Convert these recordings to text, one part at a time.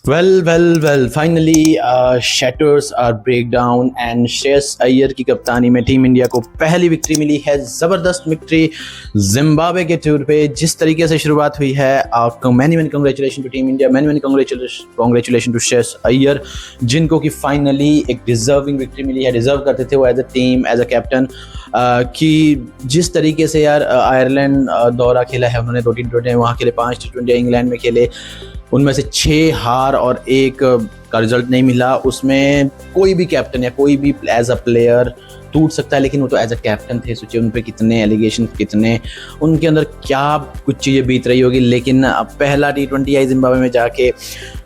Well finally shutters are break down and Shreyas Iyer की कप्तानी में टीम इंडिया को पहली विक्ट्री मिली है। ज़बरदस्त विक्ट्री जिम्बाब्वे के टूर पे। जिस तरीके से शुरुआत हुई है, many congratulation to team India, many congratulation to Shreyas Iyer, जिनको कि फाइनली एक डिजर्विंग विक्ट्री मिली है। डिजर्व करते थे वो as a team, as a captain. कि जिस तरीके से यार आयरलैंड दौरा खेला है उन्होंने, 2 T20 वहाँ खेले, 5 T20 इंग्लैंड में खेले, उनमें से 6 हार और 1 का रिजल्ट नहीं मिला। उसमें कोई भी कैप्टन या कोई भी एज अ प्लेयर टूट सकता है, लेकिन वो तो एज अ कैप्टन थे। सोचिए उन पे कितने एलिगेशन, कितने उनके अंदर क्या कुछ चीज़ें बीत रही होगी। लेकिन पहला T20 आई जिम्बाब्वे में जाके,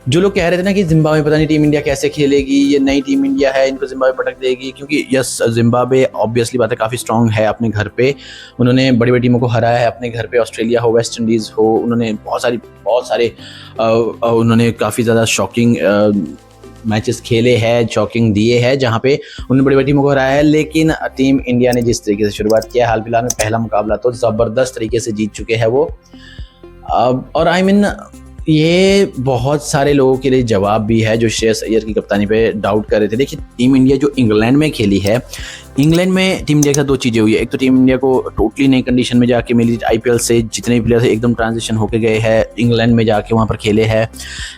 जो लोग कह रहे थे ना कि जिम्बाब्वे पता नहीं टीम इंडिया कैसे खेलेगी, ये नई टीम इंडिया है, इनको जिम्बाब्वे पटक देगी, क्योंकि यस जिम्बाब्वे ऑब्वियसली बात है काफ़ी स्ट्रांग है अपने घर पे। उन्होंने बड़ी बड़ी टीमों को हराया है अपने घर पे, ऑस्ट्रेलिया हो, वेस्ट इंडीज़ हो, उन्होंने बहुत सारे उन्होंने काफ़ी ज़्यादा शॉकिंग मैचेस खेले हैं, शॉकिंग दिए हैं, जहाँ पे उन्होंने बड़ी बड़ी टीमों को हराया है। लेकिन टीम इंडिया ने जिस तरीके से शुरुआत किया, हाल फिलहाल में पहला मुकाबला तो ज़बरदस्त तरीके से जीत चुके हैं वो। और ये बहुत सारे लोगों के लिए जवाब भी है जो श्रेयस अय्यर की कप्तानी पे डाउट कर रहे थे। देखिए टीम इंडिया जो इंग्लैंड में खेली है, इंग्लैंड में टीम इंडिया के साथ 2 चीज़ें हुई है। एक तो टीम इंडिया को टोटली नई कंडीशन में जाके मिली, आईपीएल से जितने भी प्लेयर एकदम ट्रांजिशन होके गए हैं, इंग्लैंड में जाके वहाँ पर खेले हैं।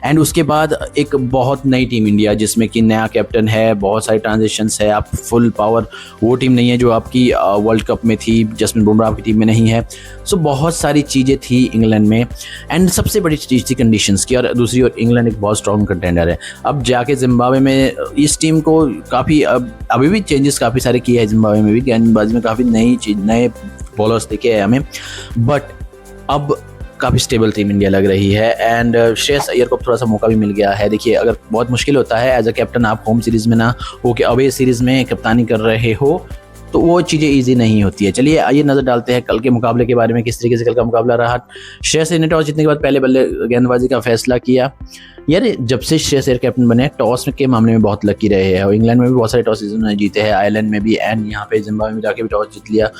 एंड उसके बाद एक बहुत नई टीम इंडिया जिसमें कि नया कैप्टन है, बहुत सारे ट्रांजिशंस है, आप फुल पावर वो टीम नहीं है जो आपकी वर्ल्ड कप में थी, जसप्रीत बुमराह आपकी टीम में नहीं है। सो बहुत सारी चीज़ें थी इंग्लैंड में, एंड सबसे बड़ी चीज़ थी कंडीशंस की। और दूसरी ओर इंग्लैंड एक बहुत स्ट्रॉन्ग कंटेंडर है। अब जाके जिम्बाब्वे में इस टीम को काफ़ी अभी भी चेंजेस काफ़ी सारे किया है जिम्बाब्वे में भी, गेंदबाजी में काफ़ी नए बॉलर्स दिखे हैं हमें, बट अब काफ़ी स्टेबल टीम इंडिया लग रही है। एंड श्रेयस अय्यर को थोड़ा सा मौका भी मिल गया है। देखिए अगर बहुत मुश्किल होता है एज अ कैप्टन, आप होम सीरीज़ में ना हो के अवे सीरीज़ में कप्तानी कर रहे हो, तो वो चीज़ें इजी नहीं होती है। चलिए आइए नज़र डालते हैं कल के मुकाबले के बारे में, किस तरीके से कल का मुकाबला रहा। श्रेयस अय्यर ने टॉस जीतने के बाद पहले बल्ले गेंदबाजी का फैसला किया। यार जब से श्रेयस अय्यर कैप्टन बने, टॉस के मामले में बहुत लकी रहे हैं। और इंग्लैंड में भी बहुत सारे टॉस उन्होंने जीते हैं, आयरलैंड में भी, एंड यहाँ पे जिम्बाब्वे में जाके भी टॉस जीत लिया।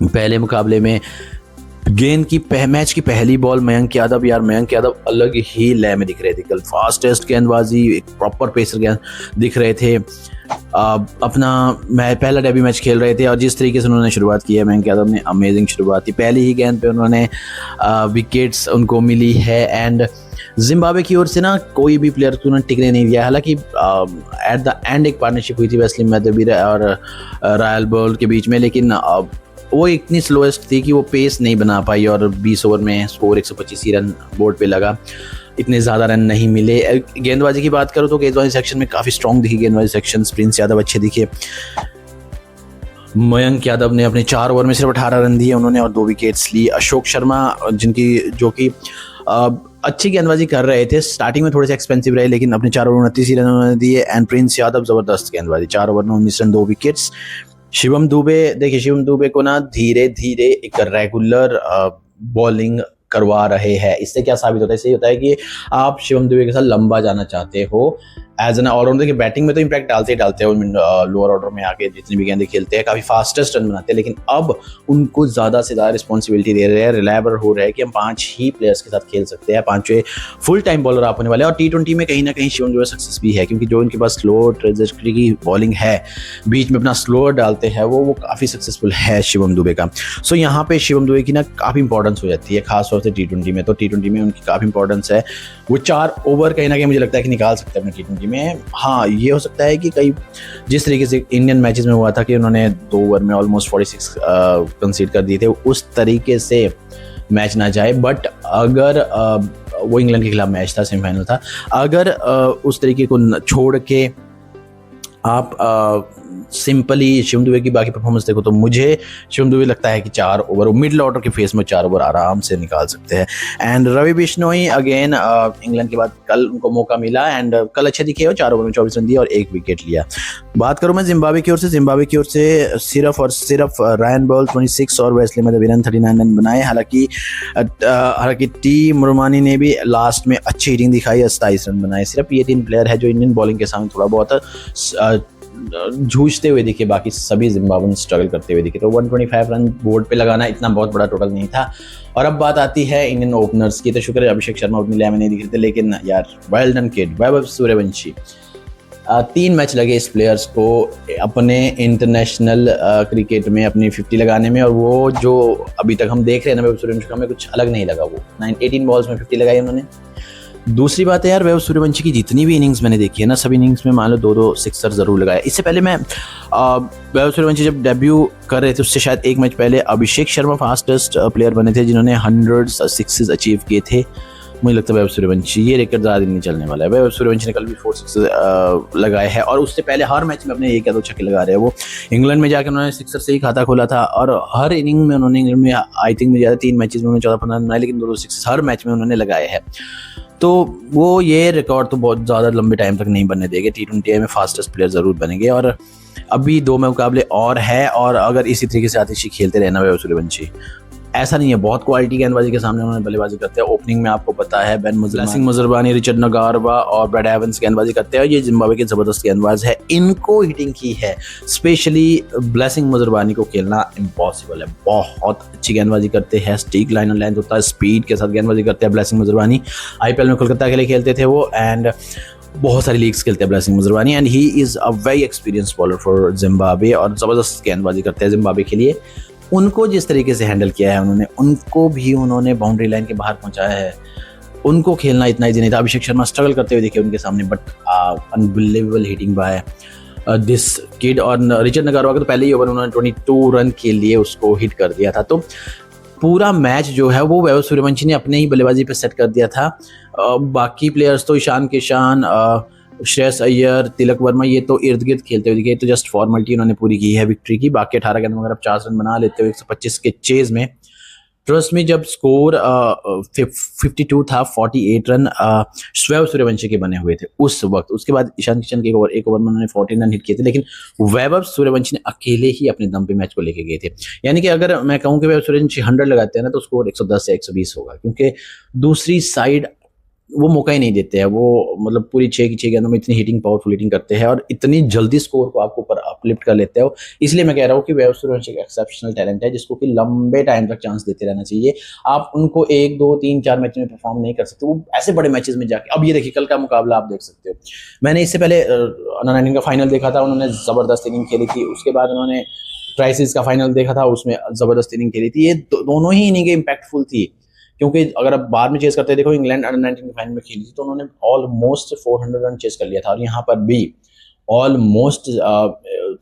पहले मुकाबले में मैच की पहली बॉल मयंक यादव अलग ही लय में दिख रहे थे कल। फास्टेस्ट गेंदबाजी, एक प्रॉपर पेसर गेंद दिख रहे थे। पहला डेब्यू मैच खेल रहे थे, और जिस तरीके से उन्होंने शुरुआत की है, मयंक यादव ने अमेजिंग शुरुआत की। पहली ही गेंद पे उन्होंने विकेट्स उनको मिली है। एंड जिम्बाब्वे की ओर से ना कोई भी प्लेयर को टिकने नहीं दिया। हालांकि एट द एंड एक पार्टनरशिप हुई थी वेस्ली मैथ्यू और रायल बॉल के बीच में, लेकिन वो इतनी स्लोएस्ट थी कि वो पेस नहीं बना पाई, और 20 ओवर में स्कोर 125 ही रन बोर्ड पे लगा, इतने ज़्यादा रन नहीं मिले। गेंदबाजी की बात करो तो गेंदबाजी सेक्शन में काफ़ी स्ट्रॉन्ग दिखी गेंदबाजी सेक्शन। प्रिंस यादव अच्छे दिखे। मयंक यादव ने अपने 4 ओवर में सिर्फ 18 रन दिए उन्होंने, और 2 विकेट्स ली। अशोक शर्मा जो कि अच्छी गेंदबाजी कर रहे थे, स्टार्टिंग में थोड़े से एक्सपेंसिव रहे, लेकिन अपने 4 ओवर 29 रन उन्होंने दिए। एंड प्रिंस यादव ज़बरदस्त गेंदबाजी, 4 ओवर में 19 रन, 2 विकेट्स। शिवम दुबे को ना धीरे धीरे एक रेगुलर बॉलिंग करवा रहे हैं। इससे क्या साबित होता है? इससे होता है कि आप शिवम दुबे के साथ लंबा जाना चाहते हो एज एन ऑलराउंडर। के बैटिंग में तो इम्पैक्ट डालते हैं लोअर ऑर्डर में आके जितनी भी गेंदें खेलते हैं, काफ़ी फास्टेस्ट रन बनाते हैं, लेकिन अब उनको ज़्यादा से ज़्यादा रिस्पॉन्सिबिलिटी दे रहे हैं, रिलायबल हो रहा है कि हम 5 ही प्लेयर्स के साथ खेल सकते हैं, 5वें फुल टाइम बॉलर आप होने वाले हैं। और T20 में कहीं ना कहीं शिवम दुबे सक्सेस भी है, क्योंकि जो इनके पास स्लो ट्रेजेक्टरी की बॉलिंग है, बीच में अपना स्लोअर डालते हैं, वो काफ़ी सक्सेसफुल है शिवम दुबे का। सो यहाँ पे शिवम दुबे की ना काफ़ी इंपॉर्टेंस हो जाती है, खासतौर से T20 में। तो T20 में उनकी काफ़ी इंपॉर्टेंस है। वो 4 ओवर कहीं ना कहीं मुझे लगता है कि निकाल सकते हैं अपने T20 में। हाँ, ये हो सकता है कि कई जिस तरीके से इंडियन मैचेस में हुआ था कि उन्होंने 2 ओवर में ऑलमोस्ट 46 कंसीड कर दिए थे, उस तरीके से मैच ना जाए। बट अगर वो इंग्लैंड के खिलाफ मैच था, सेमीफाइनल था, अगर उस तरीके को छोड़ के आप सिंपली शिवम दुबे की बाकी परफॉर्मेंस देखो, तो मुझे शिवम दुबे लगता है कि 4 ओवर मिडिल ऑर्डर के फेस में 4 ओवर आराम से निकाल सकते हैं। And Ravi Bishnoi again England के बाद कल उनको मौका मिला, एंड कल अच्छे दिखे, 4 ओवर में 24 रन दिए और 1 विकेट लिया। बात करूं मैं जिम्बाब्वे की ओर से सिर्फ और सिर्फ रायन बॉल 26 और वेस्ली मैथ्यू 39 रन बनाए। हालांकि टी मुरमानी ने भी लास्ट में अच्छी हिटिंग दिखाई, 27 रन बनाए। सिर्फ ये 3 प्लेयर है जो इंडियन बॉलिंग के सामने थोड़ा बहुत जूझते हुए दिखे, बाकी सभी जिम्बाब्वेन स्ट्रगल करते हुए दिखे। तो 125 रन बोर्ड पे लगाना इतना बहुत बड़ा टोटल नहीं था। और अब बात आती है इंडियन ओपनर्स की, तो शुक्र है अभिषेक शर्मा उतनी लय में नहीं दिख रहे थे, लेकिन यार well done kid Vaibhav Suryavanshi. 3 match लगे इस प्लेयर्स को अपने इंटरनेशनल क्रिकेट में अपनी 50 लगाने में, और वो जो अभी तक हम देख रहे हैं ना वैभव सूर्यवंशी का, हमें कुछ अलग नहीं लगा। वो 18 बॉल्स में 50 लगाई उन्होंने। दूसरी बात है यार, वैभव सूर्यवंशी की जितनी भी इनिंग्स मैंने देखी है ना, सब इनिंग्स में मान लो 2-2 सिक्सर जरूर लगाया। इससे पहले मैं वैभव सूर्यवंशी जब डेब्यू कर रहे थे उससे शायद एक मैच पहले अभिषेक शर्मा फास्टेस्ट प्लेयर बने थे जिन्होंने 100 सिक्सेस अचीव किए थे। मुझे लगता है वैभव सूर्यवंशी ये रिकॉर्ड ज़्यादा दिन नहीं चलने वाला है। वैभव सूर्यवंशी ने कल भी 4 सिक्सेस लगाए हैं, और उससे पहले हर मैच में अपने 1 या 2 छक्के लगा रहे हैं। वो इंग्लैंड में जाकर उन्होंने सिक्सर से ही खाता खोला था, और हर इनिंग में उन्होंने इंग्लैंड में आई थिंक मुझे ज़्यादा 3 मैचेस में उन्होंने 14-15 रन बनाए, लेकिन 2-2 सिक्सेस हर मैच में उन्होंने लगाए हैं। तो वो ये रिकॉर्ड तो बहुत ज़्यादा लंबे टाइम तक नहीं बनने देंगे। T20 में फास्टेस्ट प्लेयर ज़रूर बनेंगे, और अभी 2 मुकाबले और है, और अगर इसी तरीके से आतिशी खेलते रहना वैभव सूर्यवंशी, ऐसा नहीं है बहुत क्वालिटी गेंदबाजी के सामने उन्होंने बल्लेबाजी करते हैं। ओपनिंग में आपको पता है बेन मुजरबानी, रिचर्ड नगारवा और ब्रैड एवंस गेंदबाजी करते हैं। ये जिम्बाब्वे के ज़बरदस्त गेंदबाज है, इनको हिटिंग की है। स्पेशली ब्लेसिंग मुजरबानी को खेलना इम्पॉसिबल है, बहुत अच्छी गेंदबाजी करते हैं। स्टिक लाइन और लेंथ होता है, स्पीड के साथ गेंदबाजी करते हैं ब्लेसिंग मुजरबानी। IPL में कोलकाता के लिए खेलते थे वो, एंड बहुत सारी लीग्स खेलते हैं Blessing Muzarabani, and he is a very experienced bowler for Zimbabwe, और ज़बरदस्त गेंदबाजी करते हैं जिम्बाब्वे के लिए। उनको जिस तरीके से हैंडल किया है उन्होंने बाउंड्री लाइन के बाहर पहुंचाया है। उनको खेलना इतना ईजी नहीं था। अभिषेक शर्मा स्ट्रगल करते हुए दिखे उनके सामने, but unbelievable hitting by this kid. और रिचर्ड नगारवा का तो पहले ही ओवर उन्होंने 22 रन के लिए उसको हिट कर दिया था। तो पूरा मैच जो है वो वैभव सूर्यवंशी ने अपने ही बल्लेबाजी पे सेट कर दिया था। बाकी प्लेयर्स तो ईशान किशन, श्रेयस अय्यर, तिलक वर्मा, ये तो इर्द गिर्द खेलते हुए दिखे, तो जस्ट फॉर्मेलिटी उन्होंने पूरी की है विक्ट्री की। बाकी 18 गेंद में अगर आप 4 रन बना लेते हो 125 के चेज में, ट्रस्ट में जब स्कोर 52 था, 48 रन वैभव सूर्यवंशी के बने हुए थे उस वक्त। उसके बाद ईशान किशन के एक ओवर में उन्होंने 14 रन हिट किए थे, लेकिन वैभव सूर्यवंशी ने अकेले ही अपने दम पे मैच को लेके गए थे। यानी कि अगर मैं कहूँ कि वैभव सूर्यवंशी 100 लगाते हैं ना, तो स्कोर 110 या 120 होगा, क्योंकि दूसरी साइड वो मौका ही नहीं देते हैं। वो मतलब पूरी 6 की 6 गेंदों में इतनी हिटिंग, पावरफुल हिटिंग करते हैं, और इतनी जल्दी स्कोर को आपको ऊपर अपलिफ्ट कर लेते हो। इसलिए मैं कह रहा हूँ कि वैभव सूर्यवंशी एक एक्सेप्शनल टैलेंट है, जिसको कि लंबे टाइम तक चांस देते रहना चाहिए। आप उनको 1, 2, 3, 4 मैच में परफॉर्म नहीं कर सकते, वो ऐसे बड़े मैचेस में जाके। अब ये देखिए कल का मुकाबला आप देख सकते हो। मैंने इससे पहले अंडर 19 का फाइनल देखा था, उन्होंने ज़बरदस्त इनिंग खेली थी। उसके बाद उन्होंने क्राइसिस का फाइनल देखा था, उसमें ज़बरदस्त इनिंग खेली थी। ये दोनों ही इनिंग इम्पैक्टफुल थी, क्योंकि अगर आप बाद में चेस करते हैं, देखो इंग्लैंड अंडर 19 के फाइनल में खेली थी तो उन्होंने ऑलमोस्ट 400 रन चेस कर लिया था, और यहाँ पर भी ऑलमोस्ट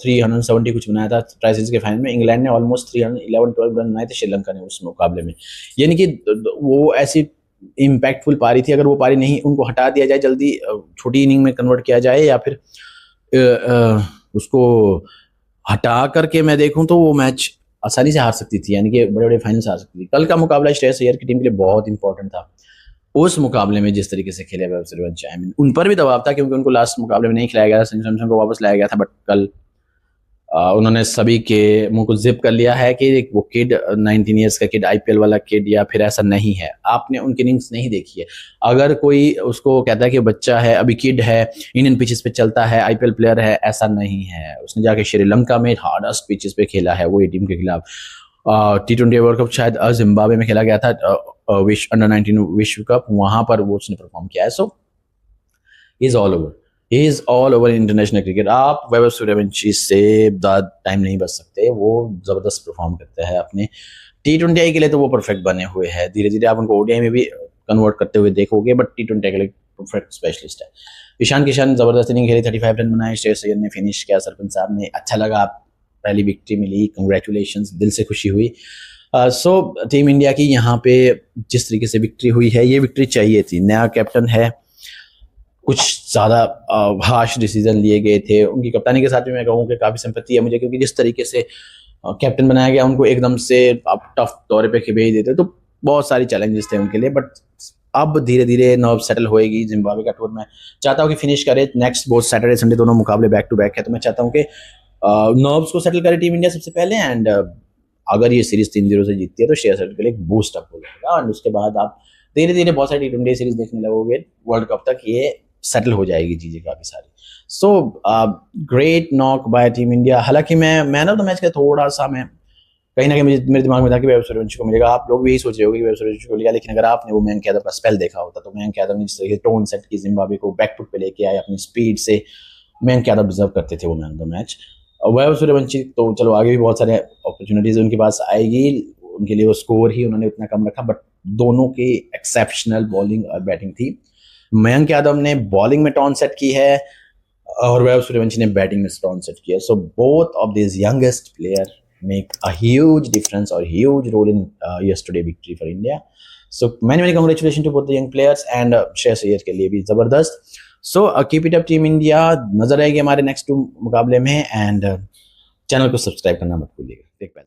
370 कुछ बनाया था। क्राइसिस के फाइनल में इंग्लैंड ने ऑलमोस्ट 311-12 रन बनाए थे श्रीलंका ने उस मुकाबले में। यानी कि वो ऐसी इम्पैक्टफुल पारी थी। अगर वो पारी नहीं, उनको हटा दिया जाए जल्दी, छोटी इनिंग में कन्वर्ट किया जाए, या फिर उसको हटा करके मैं देखूं तो वो मैच आसानी से हार सकती थी, यानी कि बड़े बड़े फाइनल्स हार सकती थी। कल का मुकाबला श्रेयस अय्यर की टीम के लिए बहुत इंपॉर्टेंट था। उस मुकाबले में जिस तरीके से खेले वैभव सूर्यवंशी, आई मीन उन पर भी दबाव था, क्योंकि उनको लास्ट मुकाबले में नहीं खिलाया गया था, संजू सैमसन को वापस लाया गया था। बट कल उन्होंने सभी के मुंह को जिप कर लिया है कि वो किड 19 ईयर्स का किड, IPL वाला किड, या फिर ऐसा नहीं है। आपने उनकी इनिंग्स नहीं देखी है। अगर कोई उसको कहता है कि बच्चा है, अभी किड है, इंडियन पिचेस पे चलता है, IPL प्लेयर है, ऐसा नहीं है। उसने जाके श्रीलंका में हार्डेस्ट पिचेस पे खेला है, वो ये टीम के खिलाफ। T20 वर्ल्ड कप शायद जिम्बाब्वे में खेला गया था, अंडर 19 विश्व कप, वहां पर वो उसने परफॉर्म किया है। So is all over international cricket. आप वैभव सूर्यवंशी से ज़्यादा टाइम नहीं बच सकते, वो ज़बरदस्त परफॉर्म करते हैं अपने T20 के लिए, तो वो परफेक्ट बने हुए हैं। धीरे धीरे आप उनको ODI में भी कन्वर्ट करते हुए देखोगे, बट T20 के लिए परफेक्ट स्पेशलिस्ट है। ईशान किशन ज़बरदस्त इनिंग खेली, 35 रन बनाए। श्रेयस अय्यर ने फिनिश किया, सरपंच साहब ने, अच्छा लगा, पहली विक्ट्री मिली, कंग्रेचुलेशंस, दिल से खुशी हुई। सो टीम इंडिया की यहाँ पे जिस तरीके से विक्ट्री हुई है, ये विक्ट्री चाहिए थी। नया कैप्टन है, कुछ ज़्यादा हार्श डिसीजन लिए गए थे। उनकी कप्तानी के साथ भी मैं कहूँ कि काफ़ी सिंपैथी है मुझे, क्योंकि जिस तरीके से कैप्टन बनाया गया, उनको एकदम से आप टफ दौरे पे भेज देते, तो बहुत सारी चैलेंजेस थे उनके लिए। बट अब धीरे धीरे नर्व सेटल होएगी। जिम्बाब्वे का टूर मैं चाहता हूँ कि फिनिश करे। नेक्स्ट बहुत सैटरडे संडे दोनों मुकाबले बैक टू बैक है, तो मैं चाहता हूँ कि नर्व्स को सेटल करे टीम इंडिया सबसे पहले, एंड अगर ये सीरीज 3-0 से जीतती है तो श्रेयस अय्यर के लिए एक बूस्ट अप हो जाएगा, और उसके बाद आप धीरे धीरे बहुत सारी T20 सीरीज देखने लगोगे वर्ल्ड कप तक। ये सेटल हो जाएगी चीज़ें काफ़ी सारी। So great knock bye team India. हालांकि मैं मैन ऑफ द मैच का थोड़ा सा मैं कहीं ना कहीं मेरे दिमाग में था कि वैभव सूर्यवंशी को मिलेगा। आप लोग भी यही सोच रहे होगे कि वैभव सूर्यवंशी को मिलेगा, लेकिन अगर आपने वो मयंक यादव का स्पेल देखा होता तो मयंक यादव ने जिस तरीके टोन सेट की जिम्बाब्वे को बैक फुट पे लेके आए अपनी स्पीड से, मयंक यादव डिजर्व करते थे वो man of the match. Vaibhav Suryavanshi तो चलो आगे भी बहुत सारे अपॉर्चुनिटीज उनके पास आएगी, उनके लिए वो स्कोर ही उन्होंने उतना कम रखा, बट दोनों की एक्सेप्शनल बॉलिंग और बैटिंग थी। मयंक यादव ने बॉलिंग में टोन सेट की है और वैभव सूर्यवंशी ने बैटिंग में टोन सेट किया। So both of this youngest player make a huge difference or huge role in yesterday victory for India. So many congratulations to both the young players and Shreyas Iyer के लिए भी जबरदस्त। So keep it up team India, नजर आएगी हमारे next 2 मुकाबले में, and channel को सब्सक्राइब करना मत भूलिएगा।